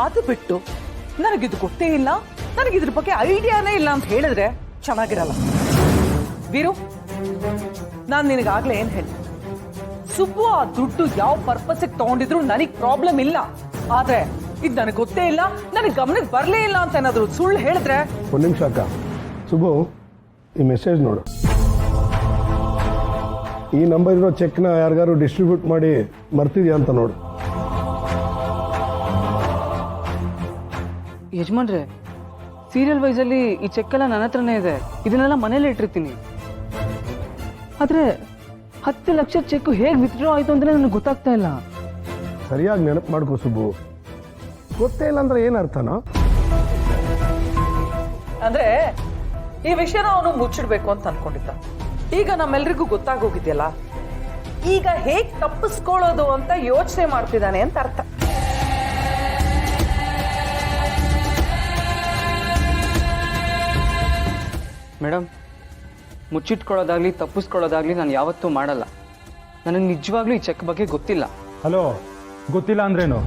ಅದು ಬಿಟ್ಟು ನನಗಿದು ಗೊತ್ತೇ ಇಲ್ಲ, ನನಗಿದ್ರ ಬಗ್ಗೆ ಐಡಿಯಾನೇ ಇಲ್ಲ ಅಂತ ಹೇಳಿದ್ರೆ ಚೆನ್ನಾಗಿರಲ್ಲ. ವೀರು, ನಾನು ನಿನಗಾಗ್ಲೇ ಏನ್ ಹೇಳಿ, ಸುಬ್ಬು ಆ ದುಡ್ಡು ಯಾವ ಪರ್ಪಸ್ಗೆ ತಗೊಂಡಿದ್ರು ನನಗ್ ಪ್ರಾಬ್ಲಮ್ ಇಲ್ಲ. ಆದ್ರೆ ಇದು ನನಗೆ ಗೊತ್ತೇ ಇಲ್ಲ, ನನಗೆ ಗಮನಕ್ಕೆ ಬರಲೇ ಇಲ್ಲ ಅಂತ ಏನಾದ್ರು ಸುಳ್ಳು ಹೇಳಿದ್ರೆ. ಒಂದು ನಿಮಿಷ ಅಕ್ಕ, ಸುಬ್ಬು ಈ ಮೆಸೇಜ್ ನೋಡು. ಈ ನಂಬರ್ ಇರೋ ಚೆಕ್ನ ಯಾರಿಗಾರು ಡಿಸ್ಟ್ರಿಬ್ಯೂಟ್ ಮಾಡಿ ಮರ್ತಿದ್ಯಾ ಅಂತ ನೋಡು. ಯಜಮಾನ್ರೆ, ಸೀರಿಯಲ್ ವೈಸ್ ಅಲ್ಲಿ ಈ ಚೆಕ್ ಎಲ್ಲ ನನ್ನ ಹತ್ರನೇ ಇದೆ. ಇದನ್ನೆಲ್ಲ ಮನೇಲಿ ಇಟ್ಟಿರ್ತೀನಿ. ಆದ್ರೆ 10 ಲಕ್ಷ ಚೆಕ್ ಹೇಗೆ ವಿತ್ಡ್ರಾ ಆಯ್ತು ಅಂದ್ರೆ ನನಗೆ ಗೊತ್ತಾಗ್ತಾ ಇಲ್ಲ. ಸರಿಯಾಗಿ ನೆನಪು ಮಾಡ್ಕೋ ಸುಬ್ಬು. ಗೊತ್ತೇ ಇಲ್ಲ ಅಂದ್ರೆ ಏನ್ ಅರ್ಥನೋ? ಅಂದ್ರೆ ಈ ವಿಷಯನ ಅವನು ಮುಚ್ಚಿಡ್ಬೇಕು ಅಂತ ಅನ್ಕೊಂಡಿದ್ದ. ಈಗ ನಮ್ಮೆಲ್ರಿಗೂ ಗೊತ್ತಾಗೋಗಿದ್ಯಲ್ಲ, ಈಗ ಹೇಗ್ ತಪ್ಪಿಸ್ಕೊಳ್ಳೋದು ಅಂತ ಯೋಚನೆ ಮಾಡ್ತಿದ್ದಾನೆ ಅಂತ ಅರ್ಥ. ಮೇಡಮ್, ಮುಚ್ಚಿಟ್ಕೊಳ್ಳೋದಾಗ್ಲಿ ತಪ್ಪಿಸ್ಕೊಳ್ಳೋದಾಗ್ಲಿ ನಾನು ಯಾವತ್ತೂ ಮಾಡಲ್ಲ. ನನಗೆ ನಿಜವಾಗ್ಲೂ ಈ ಚೆಕ್ ಬಗ್ಗೆ ಗೊತ್ತಿಲ್ಲ. ಹಲೋ, ಗೊತ್ತಿಲ್ಲ ಅಂದ್ರೇನು?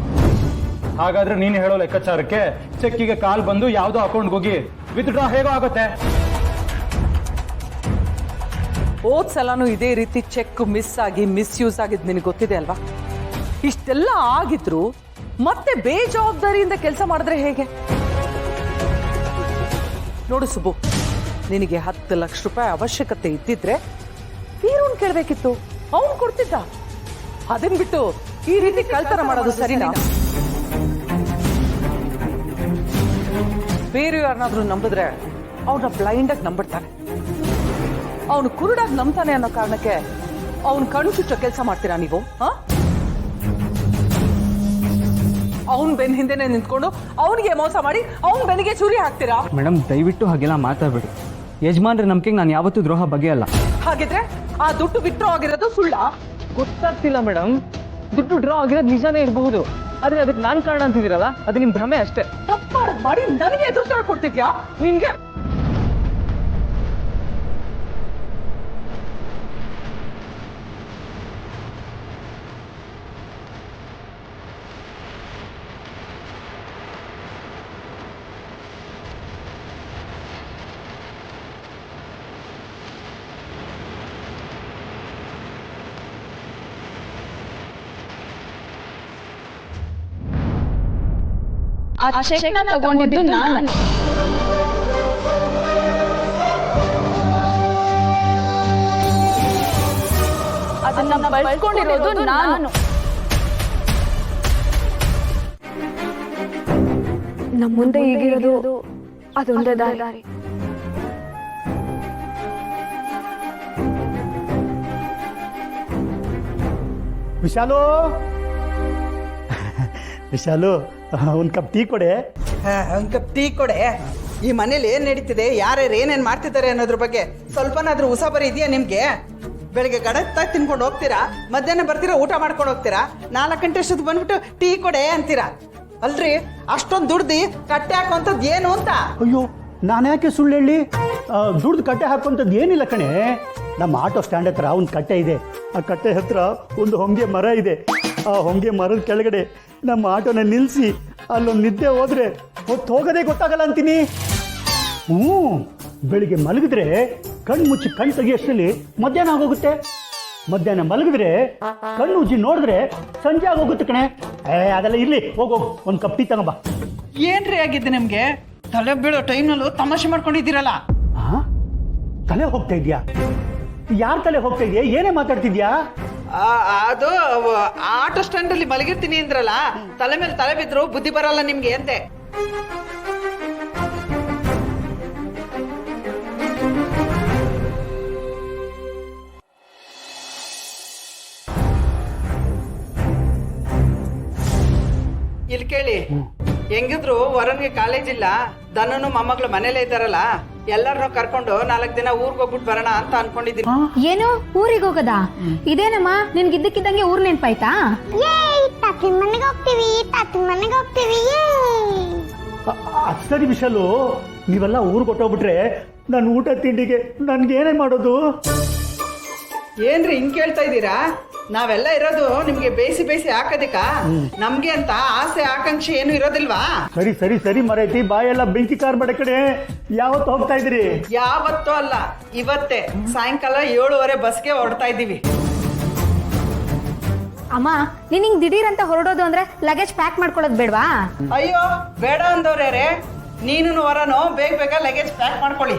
ಹಾಗಾದ್ರೆ ನೀನು ಹೇಳೋ ಲೆಕ್ಕಾಚಾರಕ್ಕೆ ಚೆಕ್ಕಿಗೆ ಕಾಲ್ ಬಂದು ಯಾವುದೋ ಅಕೌಂಟ್ಗೆ ಹೋಗಿ ವಿತ್ಡ್ರಾ ಹೇಗೋ ಆಗುತ್ತೆ. ಹೋದ್ ಸಲನೂ ಇದೇ ರೀತಿ ಚೆಕ್ ಮಿಸ್ ಆಗಿ ಮಿಸ್ಯೂಸ್ ಆಗಿದ್ ನಿನಗೆ ಗೊತ್ತಿದೆ ಅಲ್ವಾ? ಇಷ್ಟೆಲ್ಲ ಆಗಿದ್ರು ಮತ್ತೆ ಬೇಜವಾಬ್ದಾರಿಯಿಂದ ಕೆಲಸ ಮಾಡಿದ್ರೆ ಹೇಗೆ? ನೋಡು ಸುಬ್ಬು, ನಿನಗೆ 10 ಲಕ್ಷ ರೂಪಾಯಿ ಅವಶ್ಯಕತೆ ಇದ್ದಿದ್ರೆ ವೀರೂನ್ ಕೇಳ್ಬೇಕಿತ್ತು, ಅವನು ಕೊಡ್ತಿದ್ದ. ಅದನ್ ಬಿಟ್ಟು ಈ ರೀತಿ ಕಳ್ತನ ಮಾಡೋದು ಸರಿನಾ? ಬೇರೆ ಯಾರನ್ನಾದ್ರೂ ನಂಬಿದ್ರೆ ಅವನ ಬ್ಲೈಂಡ್ ಆಗಿ ನಂಬಿಡ್ತಾನೆ. ಅವನು ಕುರುಡಾಗಿ ನಂಬ್ತಾನೆ ಅನ್ನೋ ಕಾರಣಕ್ಕೆ ಅವನು ಕಣ್ಣು ಚುಚ್ಚೋ ಕೆಲಸ ಮಾಡ್ತೀರಾ ನೀವು? ಅವನ್ ಬೆನ್ ಹಿಂದೆನೆ ನಿಂತ್ಕೊಂಡು ಅವನಿಗೆ ಮೋಸ ಮಾಡಿ ಅವನ್ ಬೆನ್ನಿಗೆ ಚೂರಿ ಹಾಕ್ತೀರಾ? ಮೇಡಮ್, ದಯವಿಟ್ಟು ಹಾಗೆಲ್ಲ ಮಾತಾಡ್ಬೇಡಿ. ಯಜಮಾನ್ರ ನಂಬಿಕೆಗೆ ನಾನು ಯಾವತ್ತೂ ದ್ರೋಹ ಬಗೆಯಲ್ಲ. ಹಾಗಿದ್ರೆ ಆ ದುಡ್ಡು ವಿತ್ಡ್ರಾ ಆಗಿರೋದು ಸುಳ್ಳ? ಗೊತ್ತಾಗ್ತಿಲ್ಲ ಮೇಡಮ್. ದುಡ್ಡು ಡ್ರಾ ಆಗಿರೋದು ನಿಜಾನೇ ಇರಬಹುದು, ಆದ್ರೆ ಅದಕ್ಕೆ ನಾನು ಕಾರಣ ಅಂತಿದ್ದೀರಲ್ಲ, ಅದು ನಿಮ್ ಭ್ರಮೆ ಅಷ್ಟೇ. ತಪ್ಪ ಮಾಡಿ ನನಗೆ ಎದುರು ಕೊಡ್ತಿದ್ಯಾ? ನಿನ್ಗೆ ಆ ಚೆಕ್ ತಗೊಂಡಿದ್ದು ನಾನು. ಅದನ್ನ ಬಳಸ್ಕೊಂಡಿರೋದು ನಾನು. ನಮ್ಮ ಮುಂದೆ ಈಗಿರೋದು ಅದೊಂದೇ ದಾರಿ. ವಿಶಾಲು, ವಿಶಾಲು, ಒಂದು ಕಪ್ ಟೀ ಕೊಡೆ. ಒಂದು ಕಪ್ ಟೀ ಕೊಡೆ. ಈ ಮನೇಲಿ ಏನ್ ನಡೀತಿದೆ, ಯಾರ್ಯಾರು ಏನೇನ್ ಮಾಡ್ತಿದ್ದಾರೆ ಅನ್ನೋದ್ರ ಬಗ್ಗೆ ಸ್ವಲ್ಪನಾದ್ರೂ ಉಸಾಬರಿ ಇದೆಯಾ ನಿಮ್ಗೆ? ಬೆಳಿಗ್ಗೆ ಗಡತ್ತಾಗಿ ತಿನ್ಕೊಂಡು ಹೋಗ್ತೀರಾ, ಮಧ್ಯಾಹ್ನ ಬರ್ತೀರಾ, ಊಟ ಮಾಡ್ಕೊಂಡು ಹೋಗ್ತೀರಾ, 4 ಗಂಟೆ ಅಷ್ಟೊತ್ತು ಬಂದ್ಬಿಟ್ಟು ಟೀ ಕೊಡೆ ಅಂತೀರಾ. ಅಲ್ರಿ, ಅಷ್ಟೊಂದು ದುಡ್ದು ಕಟ್ಟೆ ಹಾಕುವಂಥದ್ದು ಏನು ಅಂತ? ಅಯ್ಯೋ, ನಾನು ಯಾಕೆ ಸುಳ್ಳು ಹೇಳಿ? ದುಡ್ದು ಕಟ್ಟೆ ಹಾಕುವಂಥದ್ದು ಏನಿಲ್ಲ ಕಣೆ. ನಮ್ಮ ಆಟೋ ಸ್ಟ್ಯಾಂಡ್ ಹತ್ರ ಒಂದು ಕಟ್ಟೆ ಇದೆ. ಆ ಕಟ್ಟೆ ಹತ್ರ ಒಂದು ಹೊಂಗೆ ಮರ ಇದೆ. ಆ ಹೊಂಗೆ ಮರದ ಕೆಳಗಡೆ ನಮ್ಮ ಆಟೋನ ನಿಲ್ಲಿಸಿ ಅಲ್ಲೊಂದು ನಿದ್ದೆ ಹೋದ್ರೆ ಹೊತ್ತು ಹೋಗೋದೇ ಗೊತ್ತಾಗಲ್ಲ ಅಂತೀನಿ. ಬೆಳಿಗ್ಗೆ ಮಲಗಿದ್ರೆ ಕಣ್ಣು ಮುಚ್ಚಿ ಕಣ್ಣು ತೆಗಿಯೋಷ್ಟರಲ್ಲಿ ಮಧ್ಯಾಹ್ನ ಆಗೋಗುತ್ತೆ. ಮಧ್ಯಾಹ್ನ ಮಲಗಿದ್ರೆ ಕಣ್ಣು ಉಜ್ಜಿ ನೋಡಿದ್ರೆ ಸಂಜೆ ಆಗೋಗುತ್ತೆ ಕಣೆ. ಅದೆಲ್ಲ ಇರ್ಲಿ, ಹೋಗೋಗು, ಒಂದು ಕಪ್ ಟೀ ತಗೋಬಾ. ಏನ್ರಿ ಆಗಿದ್ದೆ ನಿಮ್ಗೆ? ತಲೆ ಬೀಳೋ ಟೈಮ್ನಲ್ಲೂ ತಮಾಷೆ ಮಾಡ್ಕೊಂಡಿದ್ದೀರಲ್ಲ. ತಲೆ ಹೋಗ್ತಾ ಇದೆಯಾ? ಯಾರ ತಲೆ ಹೋಗ್ತಾ ಇದೆಯಾ? ಏನೇ ಮಾತಾಡ್ತಿದ್ಯಾ? ಅದು ಆಟೋ ಸ್ಟ್ಯಾಂಡ್ ಅಲ್ಲಿ ಮಲಗಿರ್ತೀನಿ ಅಂದ್ರಲ್ಲ, ತಲೆ ಮೇಲೆ ತಲೆ ಬಿದ್ರು ಬುದ್ಧಿ ಬರಲ್ಲ ನಿಮ್ಗೆ ಅಂತೆ. ಇಲ್ಲಿ ಕೇಳಿ, ಹೆಂಗಿದ್ರು ವರನ್ಗೆ ಕಾಲೇಜ್ ಇಲ್ಲ, ದನನು ಮೊಮ್ಮಗಳು ಮನೇಲೇ ಇದ್ದಾರಲ್ಲ, ಎಲ್ಲರನ್ನೂ ಕರ್ಕೊಂಡು 4 ದಿನ ಊರ್ಗ್ ಹೋಗ್ಬಿಟ್ಟು ಬರೋಣ ಅಂತ ಅನ್ಕೊಂಡಿದ್ದೀನಿ. ಏನು ಊರಿಗೆ ಹೋಗದ? ಇದೇನಮ್ಮ ನಿನ್ಗಿದ್ದಕ್ಕಿದ್ದಂಗೆ ಊರ್ ನೆನ್ಪಾಯ್ತಾ? ತಾತನ ಮನೆಗೆ ಹೋಗ್ತೀವಿ. ಸರಿ ವಿಶಾಲು, ನೀವೆಲ್ಲ ಊರಿಗೆ ಹೊಟ್ಟೋಗ್ಬಿಟ್ರೆ ನಾನು ಊಟ ತಿಂಡಿಗೆ ನನ್ಗೇನೇ ಮಾಡೋದು? ಏನ್ರಿ ಹಿಂಗ್ ಕೇಳ್ತಾ ಇದ್ದೀರಾ? ನಾವೆಲ್ಲ ಇರೋದು ನಿಮ್ಗೆ ಬೇಯಿಸಿ ಬೇಯಿಸಿ ಹಾಕೋದಿಕ್ಕ ನಮ್ಗೆ ಅಂತ ಆಸೆ ಆಕಾಂಕ್ಷೆ ಏನು ಇರೋದಿಲ್ವಾ? ಸರಿ ಸರಿ ಸರಿ ಮರೈತಿ ಬಾಯೆಲ್ಲ ಬೆಂಕಿ ಕಾರ್ಬೇಡ ಕಡೆ. ಯಾವತ್ತು ಹೋಗ್ತಾ ಇದ್ರಿ? ಯಾವತ್ತೂ ಅಲ್ಲ, ಇವತ್ತೇ ಸಾಯಂಕಾಲ 7:30 ಬಸ್ಗೆ ಹೊರಡ್ತಾ ಇದ್ದೀವಿ. ಅಮ್ಮ ನೀನ್ ಹಿಂಗ್ ದಿಢೀರ್ ಅಂತ ಹೊರಡೋದು ಅಂದ್ರೆ ಲಗೇಜ್ ಪ್ಯಾಕ್ ಮಾಡ್ಕೊಳ್ಳೋದು ಬೇಡವಾ? ಅಯ್ಯೋ ಬೇಡ ಅಂದವ್ರ್ಯಾರೆ, ನೀನು ವರನೋ ಬೇಗ ಬೇಗ ಲಗೇಜ್ ಪ್ಯಾಕ್ ಮಾಡ್ಕೊಳ್ಳಿ.